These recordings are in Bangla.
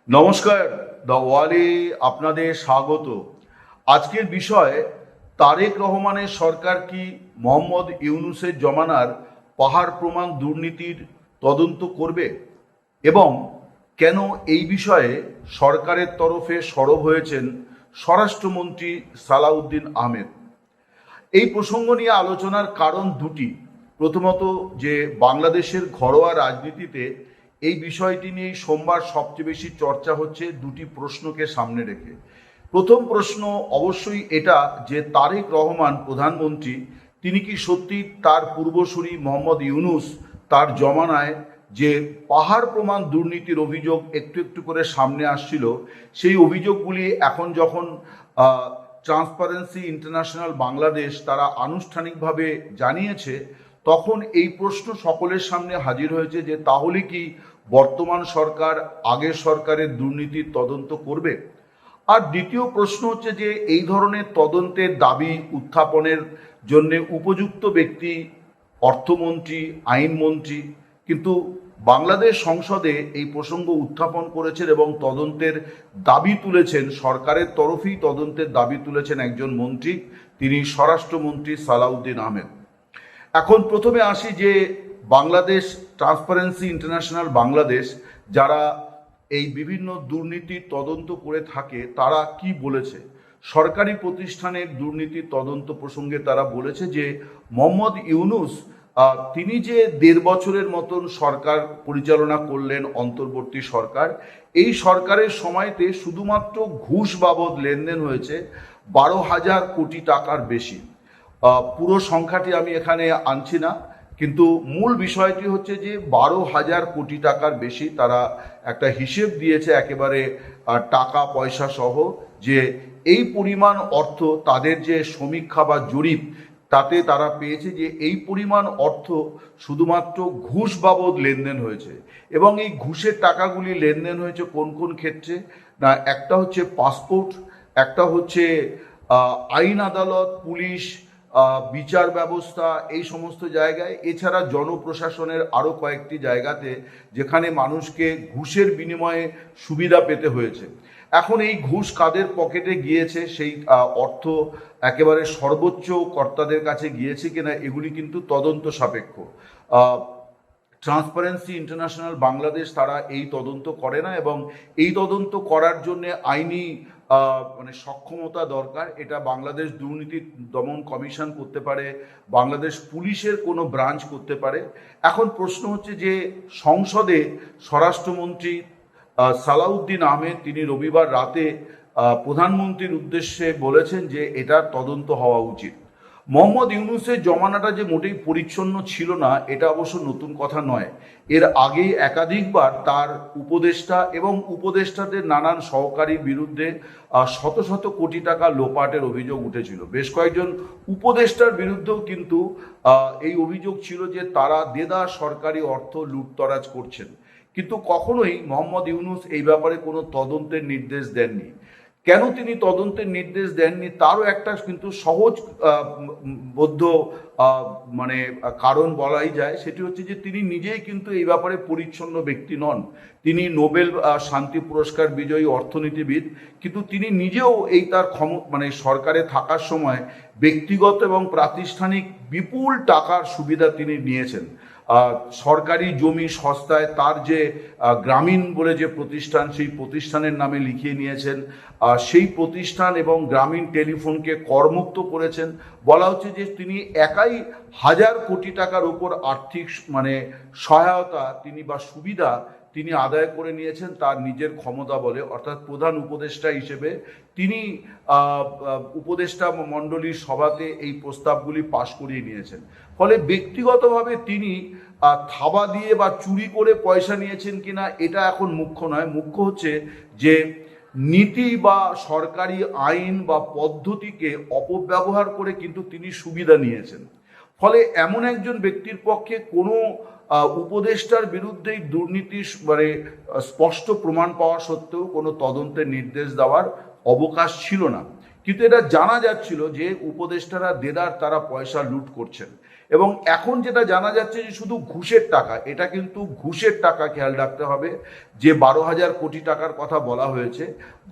নমস্কার, দ্য ওয়ালে আপনাদের স্বাগত। আজকের বিষয়, তারেক রহমানের সরকার কি মোহাম্মদ ইউনূসের জমানার পাহাড় প্রমাণ দুর্নীতির তদন্ত করবে এবং কেন এই বিষয়ে সরকারের তরফে সরব হয়েছেন স্বরাষ্ট্রমন্ত্রী সালাউদ্দিন আহমেদ। এই প্রসঙ্গ নিয়ে আলোচনার কারণ দুটি। প্রথমত, যে বাংলাদেশের ঘরোয়া রাজনীতিতে এই বিষয়টি নিয়ে সোমবার সবচেয়ে বেশি চর্চা হচ্ছে দুটি প্রশ্নকে সামনে রেখে। প্রথম প্রশ্ন অবশ্যই এটা যে তারেক রহমান প্রধানমন্ত্রী, তিনি কি সত্যি তার পূর্বসূরি মোহাম্মদ ইউনূস তার জমানায় যে পাহাড় প্রমাণ দুর্নীতির অভিযোগ একটু একটু করে সামনে আসছিল, সেই অভিযোগগুলি এখন যখন ট্রান্সপারেন্সি ইন্টারন্যাশনাল বাংলাদেশ তারা আনুষ্ঠানিকভাবে জানিয়েছে, তখন এই প্রশ্ন সকলের সামনে হাজির হয়েছে যে তাহলে কি বর্তমান সরকার আগের সরকারের দুর্নীতির তদন্ত করবে। আর দ্বিতীয় প্রশ্ন হচ্ছে যে এই ধরনের তদন্তের দাবি উত্থাপনের জন্য উপযুক্ত ব্যক্তি অর্থমন্ত্রী, আইনমন্ত্রী, কিন্তু বাংলাদেশ সংসদে এই প্রসঙ্গ উত্থাপন করেছেন এবং তদন্তের দাবি তুলেছেন, সরকারের তরফেই তদন্তের দাবি তুলেছেন একজন মন্ত্রী, তিনি স্বরাষ্ট্রমন্ত্রী সালাউদ্দিন আহমেদ। এখন প্রথমে আসি যে বাংলাদেশ ট্রান্সপারেন্সি ইন্টারন্যাশনাল বাংলাদেশ যারা এই বিভিন্ন দুর্নীতির তদন্ত করে থাকে তারা কি বলেছে। সরকারি প্রতিষ্ঠানের দুর্নীতির তদন্ত প্রসঙ্গে তারা বলেছে যে মোহাম্মদ ইউনূস তিনি যে ১.৫ বছরের মতন সরকার পরিচালনা করলেন, অন্তর্বর্তী সরকার, এই সরকারের সময়তে শুধুমাত্র ঘুষ বাবদ লেনদেন হয়েছে ১২,০০০ কোটি টাকার বেশি। পুরো সংখ্যাটি আমি এখানে আনছি না, কিন্তু মূল বিষয়টি হচ্ছে যে ১২,০০০ কোটি টাকার বেশি তারা একটা হিসেব দিয়েছে একেবারে টাকা পয়সা সহ, যে এই পরিমাণ অর্থ তাদের যে সমীক্ষা বা জরিপ তাতে তারা পেয়েছে যে এই পরিমাণ অর্থ শুধুমাত্র ঘুষ বাবদ লেনদেন হয়েছে। এবং এই ঘুষের টাকাগুলি লেনদেন হয়েছে কোন কোন ক্ষেত্রে না, একটা হচ্ছে পাসপোর্ট, একটা হচ্ছে আইন আদালত, পুলিশ, বিচার ব্যবস্থা, এই সমস্ত জায়গায়, এছাড়া জনপ্রশাসনের আরও কয়েকটি জায়গাতে যেখানে মানুষকে ঘুষের বিনিময়ে সুবিধা পেতে হয়েছে। এখন এই ঘুষ কাদের পকেটে গিয়েছে, সেই অর্থ একেবারে সর্বোচ্চ কর্তাদের কাছে গিয়েছে কিনা, এগুলি কিন্তু তদন্ত সাপেক্ষ। ট্রান্সপারেন্সি ইন্টারন্যাশনাল বাংলাদেশ তারা এই তদন্ত করে না, এবং এই তদন্ত করার জন্য আইনি সক্ষমতা দরকার। এটা বাংলাদেশ দুর্নীতি দমন কমিশন করতে পারে, বাংলাদেশ পুলিশের কোনো ব্রাঞ্চ করতে পারে। এখন প্রশ্ন হচ্ছে যে সংসদে স্বরাষ্ট্রমন্ত্রী সালাউদ্দিন আহমেদ তিনি রবিবার রাতে প্রধানমন্ত্রীর উদ্দেশ্যে বলেছেন যে এটার তদন্ত হওয়া উচিত। মোহাম্মদ ইউনূসের জমানাটা যে মোটেই পরিচ্ছন্ন ছিল না, এটা অবশ্য নতুন কথা নয়। এর আগেই একাধিকবার তার উপদেষ্টা এবং উপদেষ্টাদের নানান সহকারীর বিরুদ্ধে শত শত কোটি টাকা লোপাটের অভিযোগ উঠেছিল। বেশ কয়েকজন উপদেষ্টার বিরুদ্ধেও কিন্তু এই অভিযোগ ছিল যে তারা দেদার সরকারি অর্থ লুটতরাজ করছেন। কিন্তু কখনোই মোহাম্মদ ইউনূস এই ব্যাপারে কোনো তদন্তের নির্দেশ দেননি। কেন তিনি তদন্তের নির্দেশ দেননি তারও একটা কিন্তু সহজ বদ্ধ কারণ বলাই যায়। সেটি হচ্ছে যে তিনি নিজেই কিন্তু এই ব্যাপারে পরিচ্ছন্ন ব্যক্তি নন। তিনি নোবেল শান্তি পুরস্কার বিজয়ী অর্থনীতিবিদ, কিন্তু তিনি নিজেও এই তার সরকারে থাকার সময় ব্যক্তিগত এবং প্রাতিষ্ঠানিক বিপুল টাকার সুবিধা তিনি নিয়েছেন। সরকারি জমি সস্তায় তার যে গ্রামীণ বলে যে প্রতিষ্ঠান, সেই প্রতিষ্ঠানের নামে লিখিয়ে নিয়েছেন। সেই প্রতিষ্ঠান এবং গ্রামীণ টেলিফোনকে করমুক্ত করেছেন। বলা হচ্ছে যে তিনি একাই ১,০০০ কোটি টাকার উপর আর্থিক সহায়তা তিনি বা সুবিধা তিনি আদায় করে নিয়েছেন তার নিজের ক্ষমতা বলে, অর্থাৎ প্রধান উপদেষ্টা হিসেবে তিনি উপদেষ্টা মণ্ডলীর সভাতে এই প্রস্তাবগুলি পাশ করিয়ে নিয়েছেন। ফলে ব্যক্তিগতভাবে তিনি থাবা দিয়ে বা চুরি করে পয়সা নিয়েছেন কিনা এটা এখন মুখ্য নয়। মুখ্য হচ্ছে যে নীতি বা সরকারি আইন বা পদ্ধতিকে অপব্যবহার করে কিন্তু তিনি সুবিধা নিয়েছেন। ফলে এমন একজন ব্যক্তির পক্ষে কোনো উপদেষ্টার বিরুদ্ধেই দুর্নীতি স্পষ্ট প্রমাণ পাওয়া সত্ত্বেও কোনো তদন্তের নির্দেশ দেওয়ার অবকাশ ছিল না। কিন্তু এটা জানা যাচ্ছিল যে উপদেষ্টারা দেদার তারা পয়সা লুট করছেন। এবং এখন যেটা জানা যাচ্ছে যে শুধু ঘুষের টাকা, এটা কিন্তু ঘুষের টাকা, খেয়াল রাখতে হবে যে 12,000 কোটি টাকার কথা বলা হয়েছে।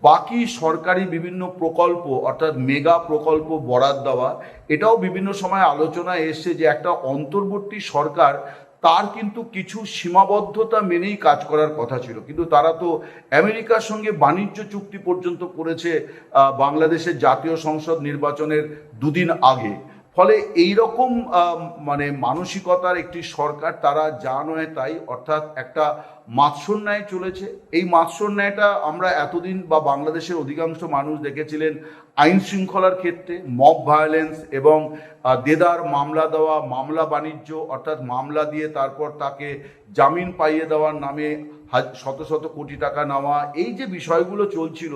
বাকি সরকারি বিভিন্ন প্রকল্প অর্থাৎ মেগা প্রকল্প বরাদ দেওয়া, এটাও বিভিন্ন সময় আলোচনায় এসছে যে একটা অন্তর্বর্তী সরকার তার কিন্তু কিছু সীমাবদ্ধতা মেনেই কাজ করার কথা ছিল, কিন্তু তারা তো আমেরিকার সঙ্গে বাণিজ্য চুক্তি পর্যন্ত করেছে বাংলাদেশের জাতীয় সংসদ নির্বাচনের দুদিন আগে। ফলে এই রকম মানে মানসিকতার একটি সরকার, তারা যা নয় তাই, অর্থাৎ একটা মাৎসন্যায় চলেছে। এই মাৎসন্যায়টা আমরা এতদিন বা বাংলাদেশের অধিকাংশ মানুষ দেখেছিলেন আইন শৃঙ্খলার ক্ষেত্রে, মব ভায়োলেন্স এবং দেদার মামলা দেওয়া, মামলা বাণিজ্য অর্থাৎ মামলা দিয়ে তারপর তাকে জামিন পাইয়ে দেওয়ার নামে শত শত কোটি টাকা নেওয়া, এই যে বিষয়গুলো চলছিল,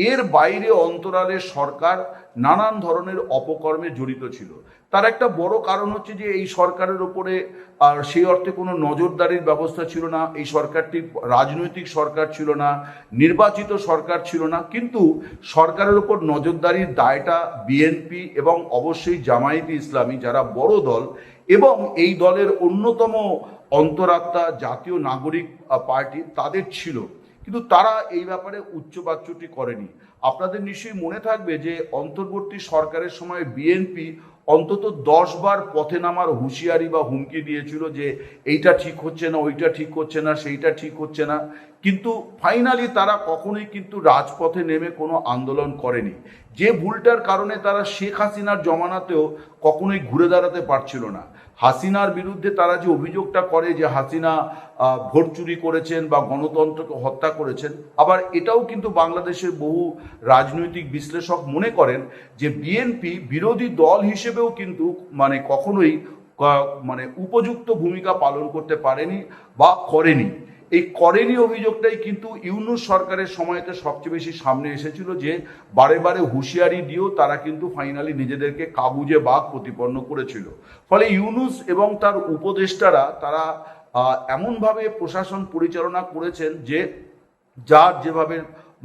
এর বাইরে অন্তরালে সরকার নানান ধরনের অপকর্মে জড়িত ছিল। তার একটা বড় কারণ হচ্ছে যে এই সরকারের উপরে আর সেই অর্থে কোনো নজরদারির ব্যবস্থা ছিল না, এই সরকারটি রাজনৈতিক সরকার ছিল না, নির্বাচিত সরকার ছিল না, কিন্তু সরকারের উপর নজরদারির দায়টা বিএনপি এবং অবশ্যই জামায়াতে ইসলামী, যারা বড় দল, এবং এই দলের অন্যতম অন্তরাত্মা জাতীয় নাগরিক পার্টি, তাদের ছিল। কিন্তু তারা এই ব্যাপারে উচ্চবাচ্যটি করেনি। আপনাদের নিশ্চয়ই মনে থাকবে যে অন্তর্বর্তী সরকারের সময় বিএনপি অন্তত 10 বার পথে নামার হুঁশিয়ারি বা হুমকি দিয়েছিল যে এইটা ঠিক হচ্ছে না, ওইটা ঠিক হচ্ছে না, সেইটা ঠিক হচ্ছে না, কিন্তু ফাইনালি তারা কখনোই কিন্তু রাজপথে নেমে কোনো আন্দোলন করেনি। যে ভুলটার কারণে তারা শেখ হাসিনার জমানাতেও কখনোই ঘুরে দাঁড়াতে পারছিল না। হাসিনার বিরুদ্ধে তারা যে অভিযোগটা করে যে হাসিনা ভোট চুরি করেছেন বা গণতন্ত্রকে হত্যা করেছেন, আবার এটাও কিন্তু বাংলাদেশের বহু রাজনৈতিক বিশ্লেষক মনে করেন যে বিএনপি বিরোধী দল হিসেবেও কিন্তু মানে কখনোই মানে উপযুক্ত ভূমিকা পালন করতে পারেনি বা করেনি। এই করেনি অভিযোগটাই কিন্তু ইউনূস সরকারের সময়তে সবচেয়ে বেশি সামনে এসেছিল, যে বারে বারে হুঁশিয়ারি দিয়েও তারা কিন্তু ফাইনালি নিজেদেরকে কাবুজে বাঘ প্রতিপন্ন করেছিল। ফলে ইউনূস এবং তার উপদেষ্টারা তারা এমনভাবে প্রশাসন পরিচালনা করেছেন যে যার যেভাবে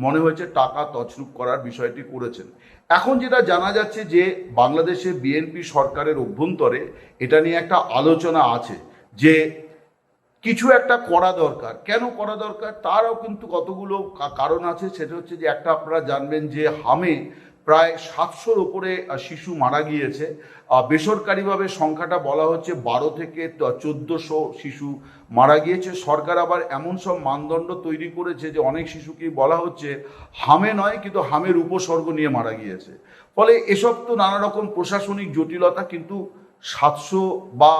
মনে হয়েছে টাকা তছরূপ করার বিষয়টি করেছেন। এখন যেটা জানা যাচ্ছে যে বাংলাদেশে বিএনপি সরকারের অভ্যন্তরে এটা নিয়ে একটা আলোচনা আছে যে কিছু একটা করা দরকার। কেন করা দরকার তারও কিন্তু কতগুলো কারণ আছে। সেটা হচ্ছে যে একটা, আপনারা জানবেন যে হামে প্রায় 700-র উপরে শিশু মারা গিয়েছে। বেসরকারিভাবে সংখ্যাটা বলা হচ্ছে 12 থেকে 1400 শিশু মারা গিয়েছে। সরকার আবার এমন সব মানদণ্ড তৈরি করেছে যে অনেক শিশুকেই বলা হচ্ছে হামে নয় কিন্তু হামের উপসর্গ নিয়ে মারা গিয়েছে। ফলে এসব তো নানা রকম প্রশাসনিক জটিলতা, কিন্তু 700 বা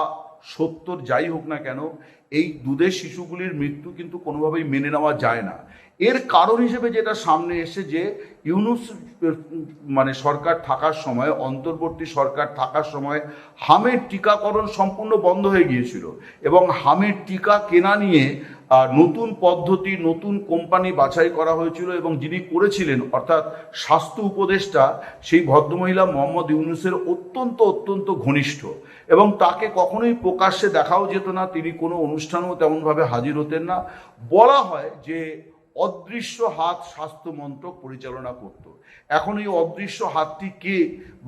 70 যাই হোক না কেন, এই দুধের শিশুগুলির মৃত্যু কিন্তু কোনোভাবেই মেনে নেওয়া যায় না। এর কারণ হিসেবে যেটা সামনে এসে যে ইউনূস মানে সরকার থাকার সময়, অন্তর্বর্তী সরকার থাকার সময় হামের টিকাকরণ সম্পূর্ণ বন্ধ হয়ে গিয়েছিল এবং হামের টিকা কেনা নিয়ে নতুন পদ্ধতি, নতুন কোম্পানি বাছাই করা হয়েছিল এবং যিনি করেছিলেন অর্থাৎ স্বাস্থ্য উপদেষ্টা, সেই ভদ্রমহিলা মোহাম্মদ ইউনূসের অত্যন্ত ঘনিষ্ঠ, এবং তাকে কখনোই প্রকাশ্যে দেখাও যেত না, তিনি কোনো অনুষ্ঠানেও তেমনভাবে হাজির হতেন না। বলা হয় যে অদৃশ্য হাত স্বাস্থ্য মন্ত্রক পরিচালনা করত। এখন এই অদৃশ্য হাতটি কে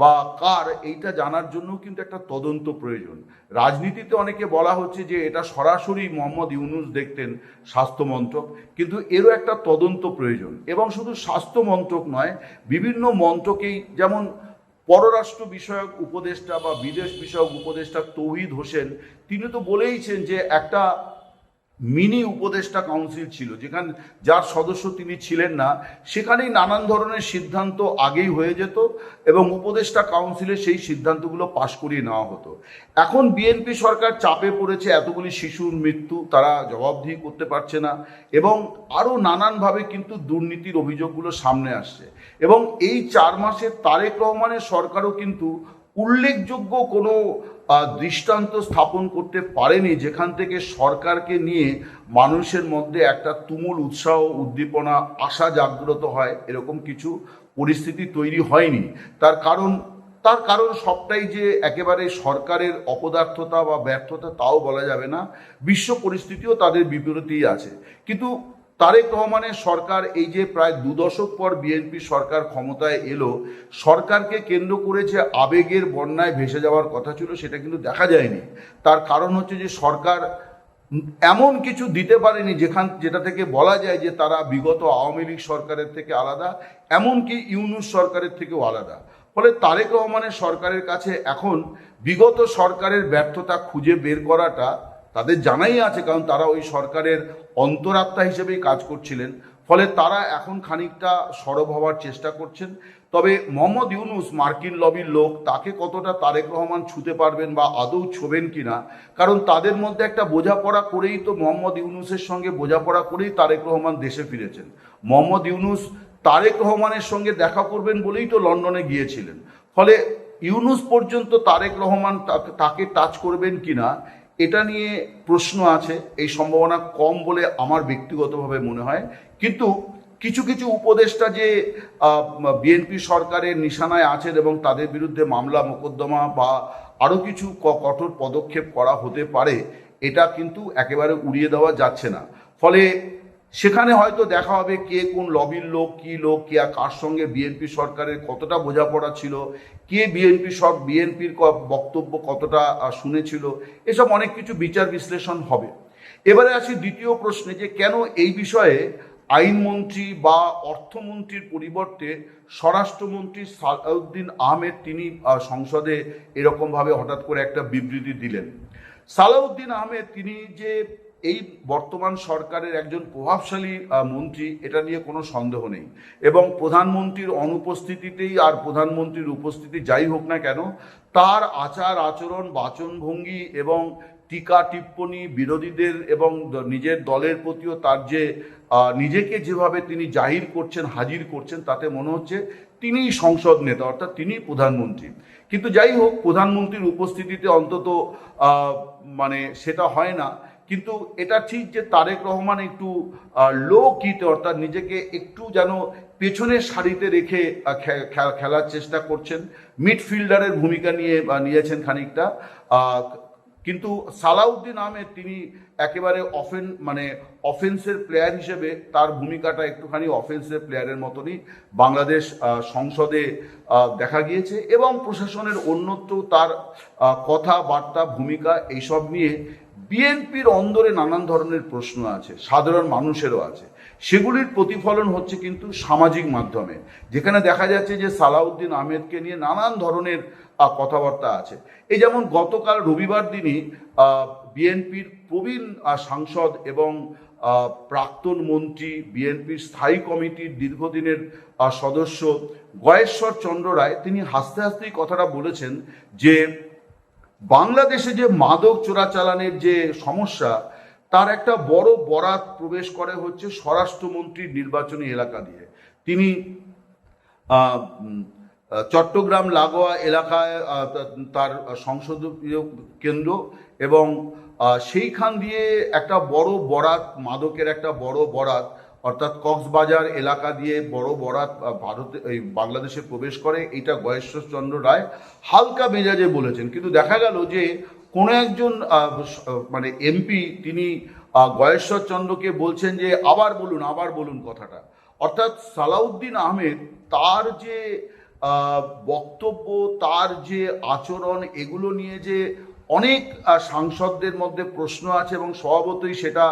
বা কার, এইটা জানার জন্য কিন্তু একটা তদন্ত প্রয়োজন। রাজনীতিতে অনেকে বলা হচ্ছে যে এটা সরাসরি মোহাম্মদ ইউনূস দেখতেন স্বাস্থ্য মন্ত্রক, কিন্তু এরও একটা তদন্ত প্রয়োজন। এবং শুধু স্বাস্থ্য মন্ত্রক নয়, বিভিন্ন মন্ত্রকেই, যেমন পররাষ্ট্র বিষয়ক উপদেষ্টা বা বিদেশ বিষয়ক উপদেষ্টা তৌহিদ হোসেন, তিনি তো বলেইছেন যে একটা মিনি উপদেষ্টা কাউন্সিল ছিল, যেখানে যার সদস্য তিনি ছিলেন না, সেখানেই নানান ধরনের সিদ্ধান্ত আগেই হয়ে যেত এবং উপদেষ্টা কাউন্সিলে সেই সিদ্ধান্তগুলো পাশ করিয়ে নেওয়া হতো। এখন বিএনপি সরকার চাপে পড়েছে, এতগুলি শিশুর মৃত্যু তারা জবাবদিহি করতে পারছে না এবং আরও নানানভাবে কিন্তু দুর্নীতির অভিযোগগুলো সামনে আসছে। এবং এই 4 মাসে তারেক রহমানের সরকারও কিন্তু উল্লেখযোগ্য কোনো দৃষ্টান্ত স্থাপন করতে পারেনি যেখান থেকে সরকারকে নিয়ে মানুষের মধ্যে একটা তুমুল উৎসাহ, উদ্দীপনা, আশা জাগ্রত হয়, এরকম কিছু পরিস্থিতি তৈরি হয়নি। তার কারণ সবটাই যে একেবারে সরকারের অপদার্থতা বা ব্যর্থতা তাও বলা যাবে না, বিশ্ব পরিস্থিতিও তাদের বিপরীতেই আছে। কিন্তু তারেক রহমানের সরকার, এই যে প্রায় 2 দশক পর বিএনপি সরকার ক্ষমতায় এলো, সরকারকে কেন্দ্র করে যে আবেগের বন্যায় ভেসে যাওয়ার কথা ছিল সেটা কিন্তু দেখা যায়নি। তার কারণ হচ্ছে যে সরকার এমন কিছু দিতে পারেনি যেটা থেকে বলা যায় যে তারা বিগত আওয়ামী লীগ সরকারের থেকে আলাদা, এমনকি ইউনূস সরকারের থেকেও আলাদা। ফলে তারেক রহমানের সরকারের কাছে এখন বিগত সরকারের ব্যর্থতা খুঁজে বের করাটা তাদের জানাই আছে, কারণ তারা ওই সরকারের অন্তরাত্মা হিসেবেই কাজ করছিলেন। ফলে তারা এখন খানিকটা সরব হওয়ার চেষ্টা করছেন। তবে মোহাম্মদ ইউনূস মার্কিন লবির লোক, তাকে কতটা তারেক রহমান ছুঁতে পারবেন বা আদৌ ছোবেন কিনা, কারণ তাদের মধ্যে একটা বোঝাপড়া করেই তো মোহাম্মদ ইউনূসের সঙ্গে বোঝাপড়া করেই তারেক রহমান দেশে ফিরেছেন। মোহাম্মদ ইউনূস তারেক রহমানের সঙ্গে দেখা করবেন বলেই তো লন্ডনে গিয়েছিলেন। ফলে ইউনূস পর্যন্ত তারেক রহমান তাকে টাচ করবেন কিনা এটা নিয়ে প্রশ্ন আছে। এই সম্ভাবনা কম বলে আমার ব্যক্তিগতভাবে মনে হয়। কিন্তু কিছু কিছু উপদেষ্টা যে বিএনপি সরকারের নিশানায় আছেন এবং তাদের বিরুদ্ধে মামলা মোকদ্দমা বা আরও কিছু কঠোর পদক্ষেপ করা হতে পারে, এটা কিন্তু একেবারে উড়িয়ে দেওয়া যাচ্ছে না। ফলে সেখানে হয়তো দেখা হবে কে কোন লবির লোক, কি লোক, কে কার সঙ্গে বিএনপি সরকারের কতটা বোঝাপড়া ছিল, কে বিএনপির বক্তব্য কতটা শুনেছিল, এসব অনেক কিছু বিচার বিশ্লেষণ হবে। এবারে আসি দ্বিতীয় প্রশ্নে, যে কেন এই বিষয়ে আইনমন্ত্রী বা অর্থমন্ত্রীর পরিবর্তে স্বরাষ্ট্রমন্ত্রী সালাউদ্দিন আহমেদ তিনি সংসদে এরকমভাবে হঠাৎ করে একটা বিবৃতি দিলেন। সালাউদ্দিন আহমেদ তিনি যে এই বর্তমান সরকারের একজন প্রভাবশালী মন্ত্রী, এটা নিয়ে কোনো সন্দেহ নেই। এবং প্রধানমন্ত্রীর অনুপস্থিতিতেই আর প্রধানমন্ত্রীর উপস্থিতি যাই হোক না কেন, তার আচার আচরণ, বাচনভঙ্গি এবং টিকা টিপ্পনী বিরোধীদের এবং নিজের দলের প্রতিও তার যে নিজেকে যেভাবে তিনি জাহির করছেন, হাজির করছেন, তাতে মনে হচ্ছে তিনিই সংসদ নেতা, অর্থাৎ তিনিই প্রধানমন্ত্রী। কিন্তু যাই হোক, প্রধানমন্ত্রীর উপস্থিতিতে অন্তত মানে সেটা হয় না। কিন্তু এটা ঠিক যে তারেক রহমান একটু লো কিতে, অর্থাৎ নিজেকে একটু যেন পেছনের সারিতে রেখে খেলার চেষ্টা করছেন, মিডফিল্ডারের ভূমিকা নিয়েছেন খানিকটা। কিন্তু সালাউদ্দিন আহমেদ তিনি একেবারে অফেন্সের প্লেয়ার হিসেবে তার ভূমিকাটা একটুখানি অফেন্সের প্লেয়ারের মতনই বাংলাদেশ সংসদে দেখা গিয়েছে। এবং প্রশাসনের অন্যত্র তার কথাবার্তা, ভূমিকা, এইসব নিয়ে বিএনপির অন্দরে নানান ধরনের প্রশ্ন আছে, সাধারণ মানুষেরও আছে। সেগুলির প্রতিফলন হচ্ছে কিন্তু সামাজিক মাধ্যমে, যেখানে দেখা যাচ্ছে যে সালাউদ্দিন আহমেদকে নিয়ে নানান ধরনের কথাবার্তা আছে। এই যেমন গতকাল রবিবার দিনই বিএনপির প্রবীণ সাংসদ এবং প্রাক্তন মন্ত্রী, বিএনপির স্থায়ী কমিটির দীর্ঘদিনের সদস্য গয়েশ্বর চন্দ্র রায় তিনি হাসতে হাসতেই কথাটা বলেছেন যে বাংলাদেশে যে মাদক চোরাচালানের যে সমস্যা, তার একটা বড় বরাত প্রবেশ করে হচ্ছে স্বরাষ্ট্রমন্ত্রীর নির্বাচনী এলাকা দিয়ে। তিনি চট্টগ্রাম লাগোয়া এলাকায় তার সংসদীয় কেন্দ্র, এবং সেইখান দিয়ে একটা বড় বরাত, মাদকের একটা বড় বরাত, অর্থাৎ কক্সবাজার এলাকা দিয়ে বড় বরাত বাংলাদেশে প্রবেশ করে। এটা গয়েশ্বর চন্দ্র রায় হালকা মেজাজে বলেছেন। কিন্তু দেখা গেল যে কোনো একজন এমপি তিনি গয়েশ্বর চন্দ্রকে বলছেন যে আবার বলুন কথাটা। অর্থাৎ সালাউদ্দিন আহমেদ তার যে বক্তব্য, তার যে আচরণ, এগুলো নিয়ে যে অনেক সাংসদদের মধ্যে প্রশ্ন আছে এবং স্বভাবতই সেটা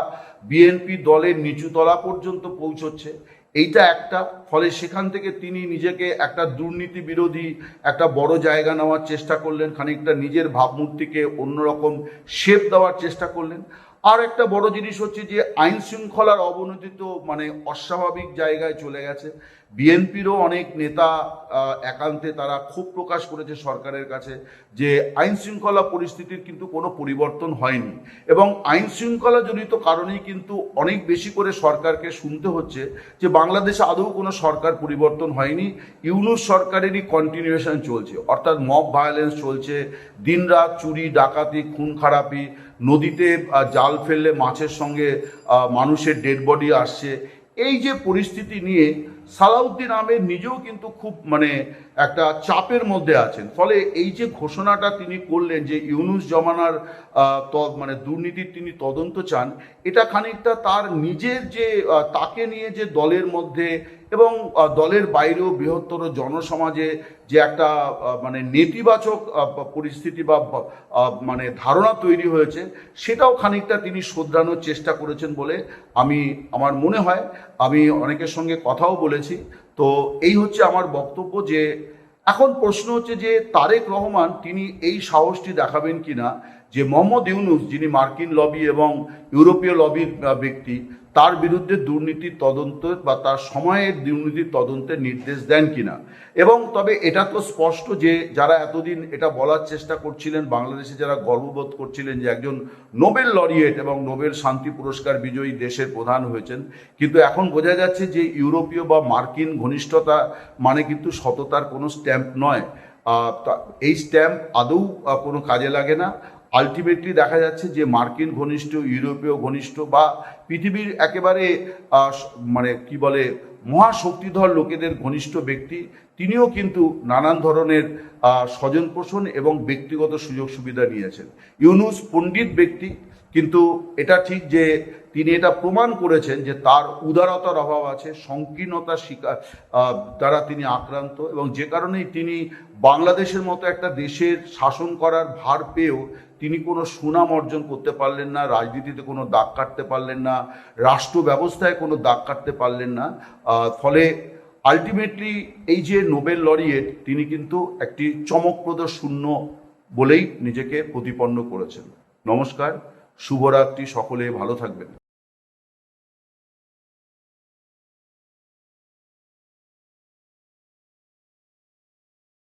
বিএনপি দলের নিচুতলা পর্যন্ত পৌঁছচ্ছে, এইটা একটা। ফলে সেখান থেকে তিনি নিজেকে একটা দুর্নীতি বিরোধী একটা বড় জায়গা নেওয়ার চেষ্টা করলেন, খানিকটা নিজের ভাবমূর্তিকে অন্যরকম শেপ দেওয়ার চেষ্টা করলেন। আর একটা বড় জিনিস হচ্ছে যে আইন শৃঙ্খলার অবনতি তো অস্বাভাবিক জায়গায় চলে গেছে। বিএনপিরও অনেক নেতা একান্তে তারা ক্ষোভ প্রকাশ করেছে সরকারের কাছে যে আইন শৃঙ্খলা পরিস্থিতির কিন্তু কোনো পরিবর্তন হয়নি, এবং আইন শৃঙ্খলা জনিত কারণেই কিন্তু অনেক বেশি করে সরকারকে শুনতে হচ্ছে যে বাংলাদেশে আদৌ কোনো সরকার পরিবর্তন হয়নি, ইউনূস সরকারেরই কন্টিনিউয়েশন চলছে। অর্থাৎ মব ভায়োলেন্স চলছে, দিনরাত চুরি ডাকাতি খুন খারাপি, নদীতে জাল ফেললে মাছের সঙ্গে মানুষের ডেড বডি আসছে। এই যে পরিস্থিতি নিয়ে সালাউদ্দিন আহমেদ নিজেও কিন্তু খুব একটা চাপের মধ্যে আছেন। ফলে এই যে ঘোষণাটা তিনি করলেন যে ইউনূস জমানার দুর্নীতির তিনি তদন্ত চান, এটা খানিকটা তার নিজের যে তাকে নিয়ে যে দলের মধ্যে এবং দলের বাইরেও বৃহত্তর জনসমাজে যে একটা নেতিবাচক পরিস্থিতি বা ধারণা তৈরি হয়েছে, সেটাও খানিকটা তিনি শোধরানোর চেষ্টা করেছেন বলে আমার মনে হয়। আমি অনেকের সঙ্গে কথাও বলেছি। তো এই হচ্ছে আমার বক্তব্য, যে এখন প্রশ্ন হচ্ছে যে তারেক রহমান তিনি এই সাহসটি দেখাবেন কিনা যে মোহাম্মদ ইউনূস, যিনি মার্কিন লবি এবং ইউরোপীয় লবির ব্যক্তি, তার বিরুদ্ধে দুর্নীতির তদন্ত বা তার সময়ের দুর্নীতির তদন্তের নির্দেশ দেন কিনা। এবং তবে এটা তো স্পষ্ট যে যারা এতদিন এটা বলার চেষ্টা করছিলেন, বাংলাদেশে যারা গর্ববোধ করছিলেন যে একজন নোবেল লরিয়েট এবং নোবেল শান্তি পুরস্কার বিজয়ী দেশের প্রধান হয়েছেন, কিন্তু এখন বোঝা যাচ্ছে যে ইউরোপীয় বা মার্কিন ঘনিষ্ঠতা কিন্তু সততার কোনো স্ট্যাম্প নয়। এই স্ট্যাম্প আদৌ কোনো কাজে লাগে না। আলটিমেটলি দেখা যাচ্ছে যে মার্কিন ঘনিষ্ঠ, ইউরোপীয় ঘনিষ্ঠ বা পৃথিবীর একেবারে মহাশক্তিধর লোকেদের ঘনিষ্ঠ ব্যক্তি, তিনিও কিন্তু নানান ধরনের স্বজন পোষণ এবং ব্যক্তিগত সুযোগ সুবিধা নিয়েছেন। ইউনূস পণ্ডিত ব্যক্তি, কিন্তু এটা ঠিক যে তিনি এটা প্রমাণ করেছেন যে তার উদারতার অভাব আছে, সংকীর্ণতার শিকার দ্বারা তিনি আক্রান্ত, এবং যে কারণেই তিনি বাংলাদেশের মতো একটা দেশের শাসন করার ভার পেয়েও তিনি কোনো সুনাম অর্জন করতে পারলেন না, রাজনীতিতে কোনো দাগ কাটতে পারলেন না, রাষ্ট্র ব্যবস্থায় কোনো দাগ কাটতে পারলেন না। ফলে আলটিমেটলি এই যে নোবেল লরিয়েট, তিনি কিন্তু একটি চমকপ্রদ শূন্য বলেই নিজেকে প্রতিপন্ন করেছেন। নমস্কার, শুভরাত্রি, সকলে ভালো থাকবেন।